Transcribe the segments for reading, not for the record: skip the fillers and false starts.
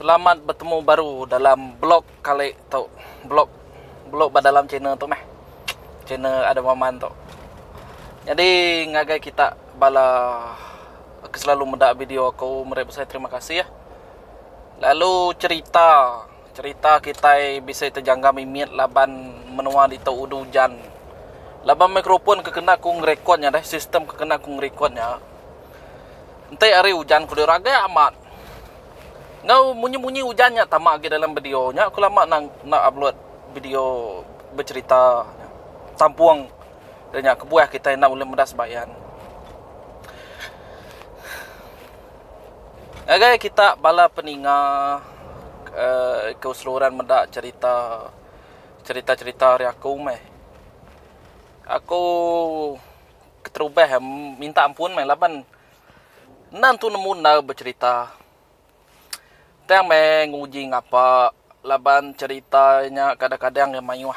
Selamat bertemu baru dalam blog kali tu. Blog dalam channel tu meh. Channel ada Maman tu. Jadi ngagai kita bala aku selalu mendak video aku, mereka saya terima kasih ya. Lalu cerita kita bisa terjangga mimit laban menua di tau udu hujan. Laban mikrofon kekena ku ngerekodnya dah, sistem kekena ku ngerekodnya. Entai hari hujan ku diragai amat. Ngau munyi-munyi hujannya tamak lagi dalam videonya. Aku lama nak upload video bercerita tampuang dan kebuah kita nak boleh mendas bayan. Agai kita bala peninga keseluruhan mendak cerita hari aku meh. Aku keterubah minta ampun meh laban nan tu nemu na bercerita. Tang menguji ngapa laban ceritanya kadang-kadang yang mayuh.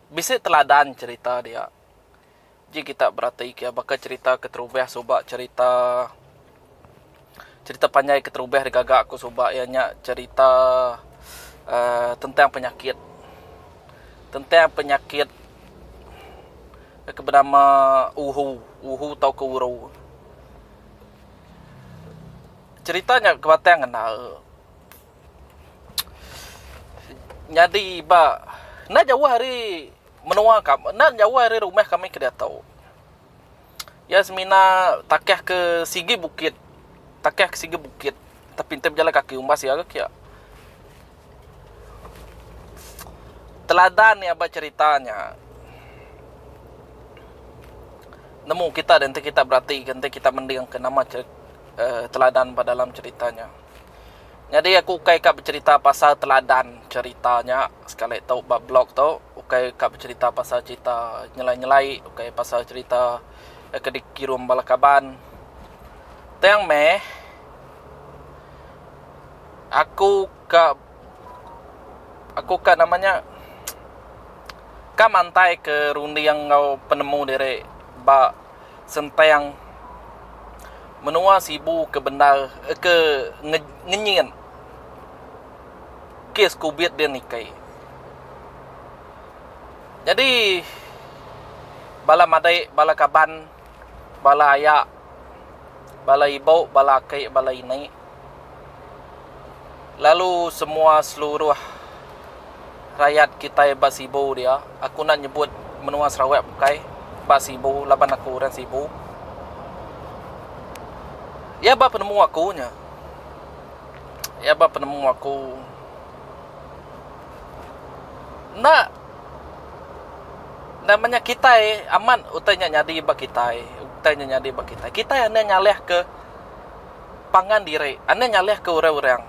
Bisa teladan cerita dia. Jadi kita berarti ya bakal cerita keterubah sobak cerita panjang keterubah digagak aku sobak ianya cerita tentang penyakit. Tentang penyakit bernama uhu tau ke uru. Ceritanya kebatang kenal. Jadi nak jauh hari menua kami, nak jauh hari rumah kami ke dia tahu. Yasmina takah ke sigi bukit, tapi entah berjalan kaki umbas ya ke kia. Teladan ya ceritanya. Nemu kita dan kita berarti kita mendengar ke nama teladan pada dalam ceritanya. Jadi aku kap bercerita pasal teladan ceritanya sekali tahu bab blog tu, kap bercerita pasal cerita nyelai-nyelai, pasal cerita kedikirum balakaban. Teng meh aku namanya mantai ke rundi yang kau penemu dari ba sentayang menua sibu ke benar ke ngenyien kes kubit dia nikai. Jadi bala madai, bala kaban, bala ayak, bala ibu, bala akai, bala ini. Lalu semua seluruh rakyat kita basibu dia. Aku nak nyebut menua Sarawak bukai basibu laban aku orang sibu. Ya ba penemu akunya. Ya ba penemu aku. Nak namanya kita aman utanya nyadi ba kita. Kita ane nyaleh ke pangan diri, ane nyaleh ke orang-orang.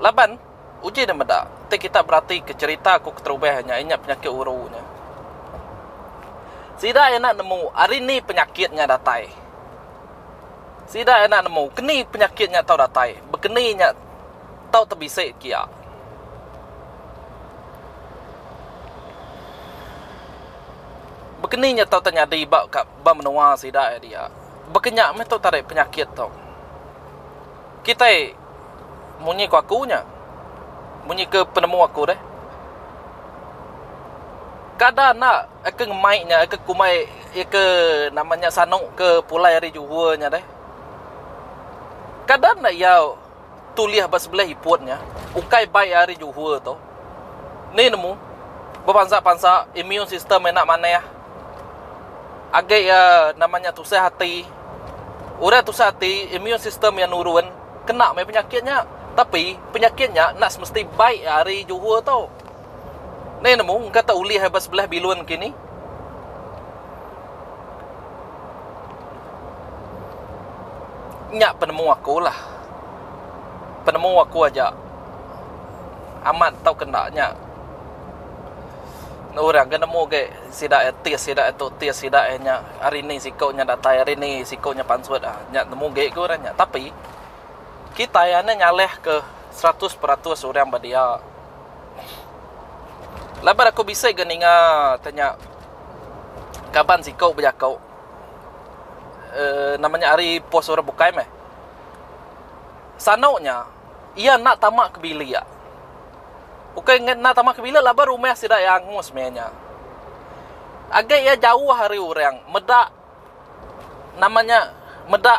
Laban uji dan meda. Kita berarti ke cerita aku keterubahnya inyak penyakit urunya. Sida enak nemu hari ni penyakitnya datai. Sida enak nemu keni penyakitnya tau datai. Bekeninya tau terbisik kia. Bekeninya tau terjadi ba menua sida dia. Bekenyak me tau tarik penyakit tau. Kita munyi ku akunya. Munyi ke penemu aku deh. Kadang nak ke ngemaiknya ke kumai ke namanya sanok ke pulai hari Johornya deh. Kadang nak ya tuliah bas sebelah hiputnya ukai baik hari Johor tu. Ni nemu berpansa-pansa immune system enak mana ya. Agak ya namanya tusah hati. Orang tusah hati immune system yang nurun kena mai penyakitnya. Tapi penyakitnya nak semesti baik hari Johor tu. Ni nemu kata uli habis sebelah bilun kini. Nyak penemu aku lah. Penemu aku aja. Amat tau kenaknya. Orang kan nemu ke sidak nya hari ni sikaunya datai, hari ni sikaunya pansut ah. Nyak nemu ke orangnya. Tapi kita yang nyaleh ke 100% orang badia. Labar aku bisa geninga tanya kapan sikau berjakau. Namanya hari pos orang bukai meh. Sanoknya ia nak tamak kebili ya. Bukan nak tamak kebili lah baru rumah sidak yang sebenarnya. Agak ia jauh hari orang medak namanya medak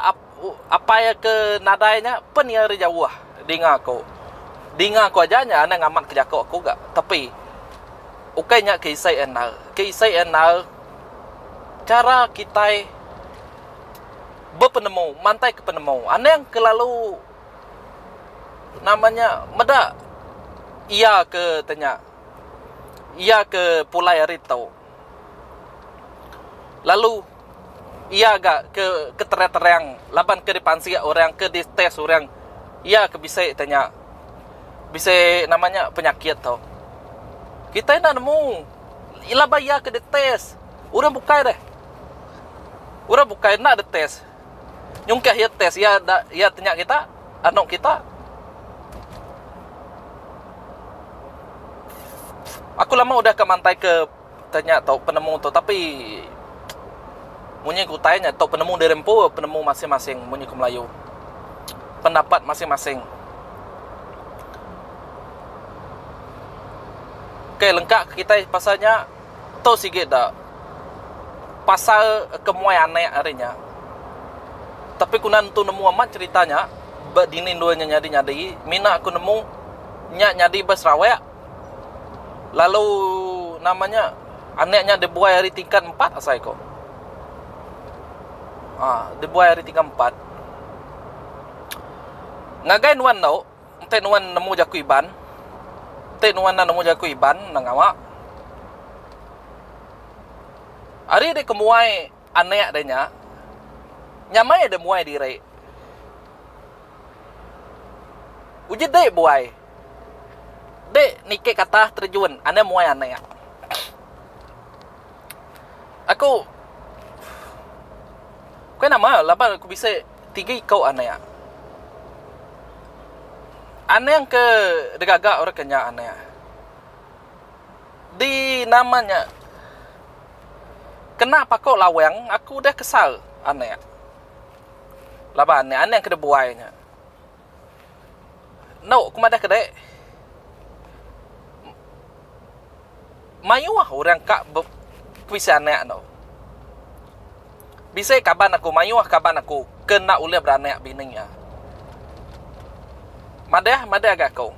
apa ya ke nadainya pen ia hari jauh dengar aku aja nya ana ngamat kerja aku gak. Tapi ukainya kisah enal cara kita berpenemu mantai ke penemu ana yang kelalu namanya medak ia ke tanya ia ke pulai hari tau. Lalu ia agak ke terang laban ke depan sia orang ke di tes orang ia ke bisa tanya bisa namanya penyakit tau. Kita nak nemu ila bayar ke di tes orang bukai deh orang bukai nak di tes nyungkah ya tes ia tanya kita anak kita. Aku lama udah ke mantai ke tanya tau penemu tu tapi munyi ku tanya tau penemu dari rempo penemu masing-masing munyi ku Melayu pendapat masing-masing. Okay, lengkap kita pasalnya tau sikit dah pasal kemuai anak harinya. Tapi kunan tu nemu amat ceritanya berdinin duanya nyadi mina aku nemu nyadi Sarawak. Lalu namanya anaknya dibuai hari tingkat 4 asal kau. Dibuai hari tingkat 4. Ngagai nuan tau, ente nuan nemu jaku iban. Ente nuan nemu jaku iban nang awak. Hari dia kemuai anak adanya. Nyamai dia muai diri. Uji dek buai. Dek nikik kata terjun, anak muai anak. Aku nama lapan aku bisa 3 kau anak. Anak yang ke degagak orang kenya anak. Di namanya kenapa kau lawang? Aku dah kesal anak. Lapan anak yang kena buainya. No, aku madah kedai. Mayu orang kak bisa anak no. Bisa kaban aku mayu kaban aku kena ulah beranak bininya. Madah agak kau.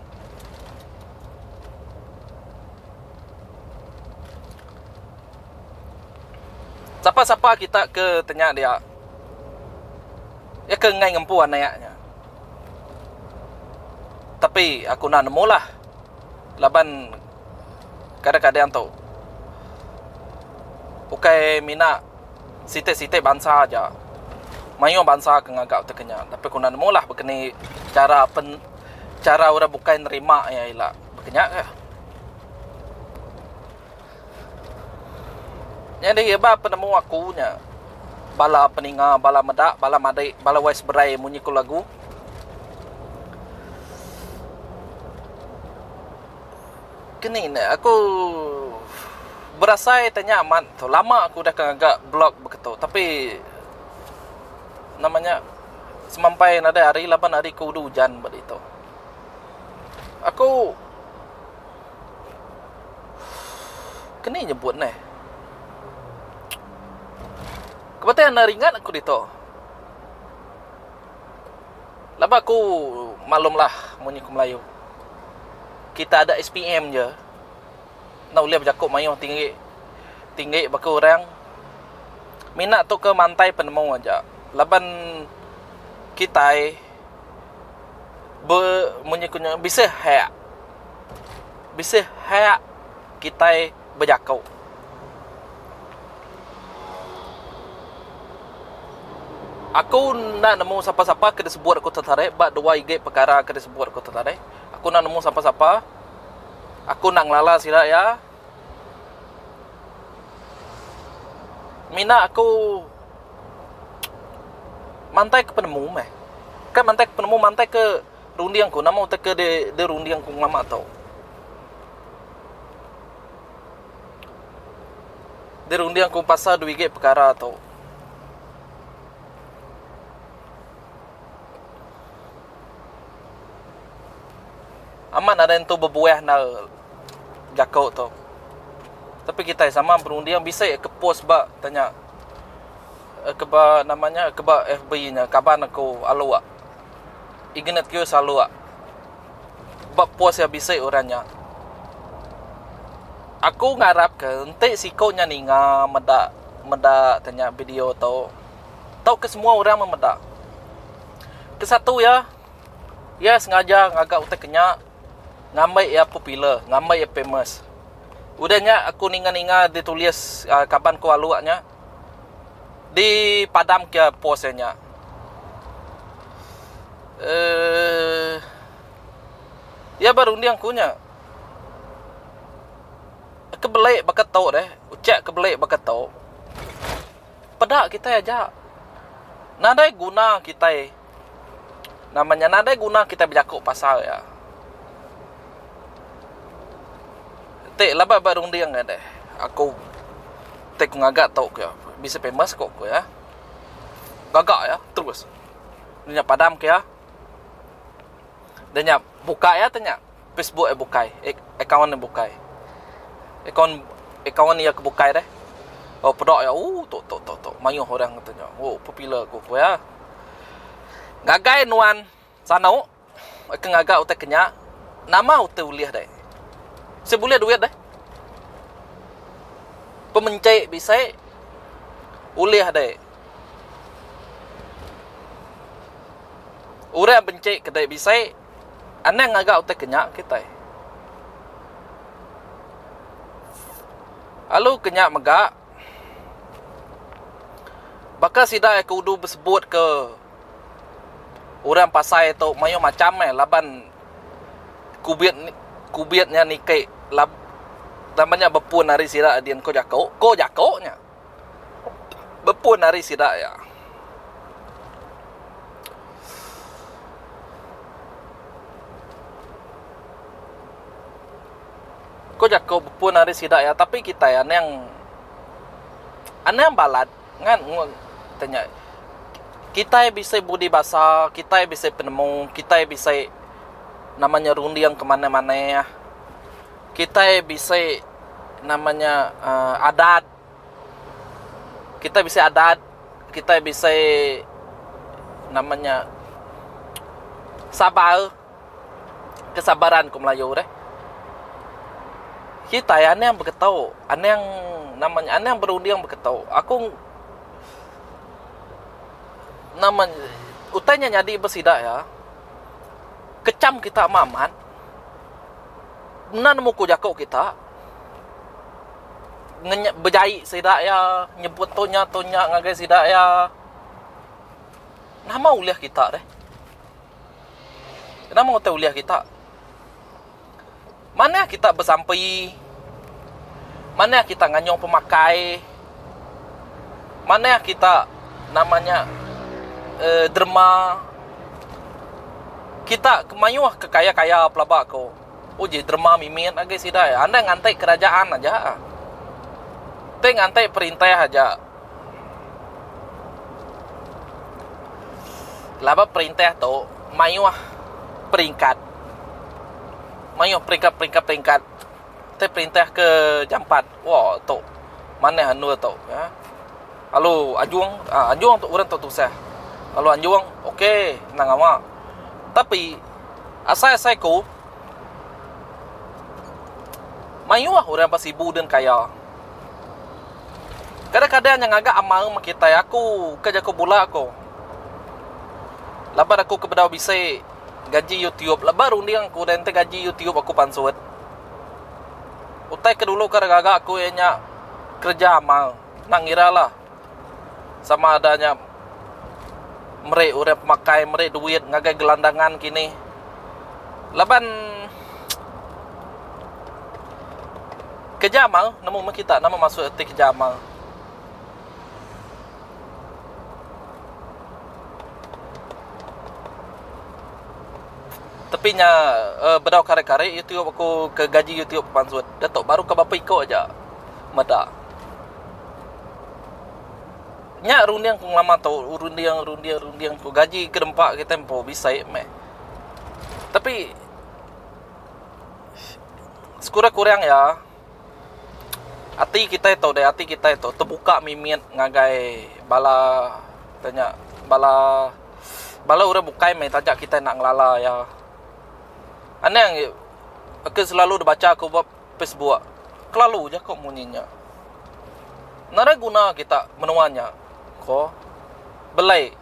Siapa kita ke tanya dia. Ya ke ngai ngempu anaknya. Tapi aku nak nemu lah. Laban kadang-kadang tu. Ukai mina site-site bangsa aja. Mayu bangsa kengagak terkenya. Tapi aku nak nemu lah begini cara orang bukan nerima ya ilah. Berkenyak ya. Jadi iba penemu akunya. Bala peninga, bala medak, bala madai, bala wais berai munyi ku lagu. Kini aku berasa tanya amat tu. Lama aku dah agak blog begitu. Tapi namanya semampai ada hari 8 hari ku hujan begitu. Aku kini nyebut ni. Kebetulan ringan aku dito. Laba aku maklumlah munyi ku Melayu. Kita ada SPM je. Nak boleh bercakap mayu tinggi bagi orang. Minat tu ke mantai penemu aja. Laban kita munyi kunya bisa hak kita bercakap. Aku nak nemu siapa-siapa kena sebut aku tertarik. Bak 2 IG perkara kena sebut aku tertarik. Aku nak nemu siapa-siapa. Aku nak lala sila ya. Mina aku mantai ke penemu meh. Kan mantai ke penemu mantai ke rundiang ku. Nama utak ke de rundiang ku mama tau. De rundiang ku pasal 2 IG perkara tau. Aman ada yang tu berbuah na jakau tu. Tapi kita sama berundian bisa ke pos ba tanya ke ba namanya ke ba FBI nya kaban aku alua. Ignat kyo salua. Ba pos ya bisa orangnya. Aku ngarap ke ente sikonya ni meda tanya video tau. Tahu ke semua orang memeda. Ke satu ya sengaja ngagak utek kenyak ngambai ya popular, ngambai ya famous. Udahnya aku ninga-ninga ditulis kapan ko aluaknya di padam ke posenya. Ya baru ni aku nya kebelai bakat tau deh, ucap kebelai bakat tau. Pedak kita aja. Nadai guna kita namanya nadai guna kita berjakuk pasal ya. Tek laba barung dia enggak deh. Aku tek ngagak tau ke bisa famous kok ya. Gagak ya terus. Dia padam ke ya. Dia buka ya tanya. Facebook bukai. Akaun bukai. Akaun ya kebukai deh. Oh pedak ya. Tok. Mayuh orang katanya. Oh popular kok ya. Gagai nuan sanau. Aku ngagak utek kenya. Nama utek uliah deh. Sebulan duit dah. Pemencai bisa uliah dah. Orang pencai kedai bisa anang agak utak kenyak kita. Lalu kenyak megak. Bakal sidak aku udah bersebut ke orang pasai tu mayu macam laban kubiatnya nikai namanya bepun hari sidak adian ko jakoknya bepun hari sidak ya. Ko jakok bepun hari sidak ya, tapi kita ya yang balad ngan tanya kita bisa budi bahasa, kita bisa penemu, kita bisa namanya rundiang kemana-mana ya. Kita bisa namanya adat. Kita bisa adat. Kita bisa namanya sabar. Kesabaran ku Melayu deh. Kita ya aneh yang berketau. Aneh yang namanya aneh yang berundiang berketau. Aku namanya utanya nyadi bersidak ya. Kecam kita maman. Benar nemu ku jakok kita. Berjahit sidak ya, nyebut tonya ngagai sidak ya. Nama uliah kita deh. Nama hotel uliah kita. Mana kita bersampai? Mana kita nganyong pemakai? Mana kita namanya derma? Kita kemayuh ke kaya-kaya pelabak ko. Uji derma mimin agak sidai. Anda ngantai kerajaan aja. Te ngantai perintah aja. Laba perintah tu mayuh peringkat. Mayuh peringkat. Te perintah ke jampat. Wah tu. Mana anu tu ya. Lalu anjuang tu orang tu sah. Lalu anjuang okey nang awak. Tapi asai ko mayuah orang pasibu dan kaya. Kadang-kadang yang agak amal sama kita aku kerja ko bola aku. Lepas aku kebedaw bisa gaji YouTube. Lepas rundiang aku dan gaji YouTube aku pansut. Utai ke dulu kadang-kadang aku yang kerja amal. Nak ngira lah. Sama adanya merek orang pemakai, merek duit, ngagai gelandangan kini. Leban kerja amal, nama kita, nama masuk etik kerja amal. Tapi nya bedau kare-kare YouTube aku ke gaji YouTube pansut. Datuk baru ke bapa ikut aja. Meda. Nya rundiang ku lama tau rundiang ku gaji ke dempak ke tempo bisa meh. Tapi sekurang-kurang ya hati kita itu terbuka mimit ngagai bala tanya bala orang bukai main tajak kita nak ngelala ya. Aneh yang aku selalu baca aku buat Facebook. Kelalu je kok munyinya. Nara guna kita menuanya. Ko belai.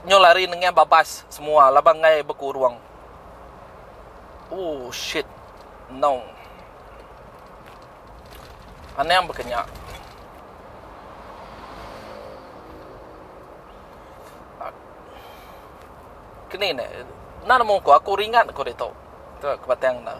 Nyolari dengan babas semua labang ngai berkuruang. Oh shit. No. Aneh yang berkenyak. Kini ni, nana mo ko aku ringan ko dito. Tu kebatang na.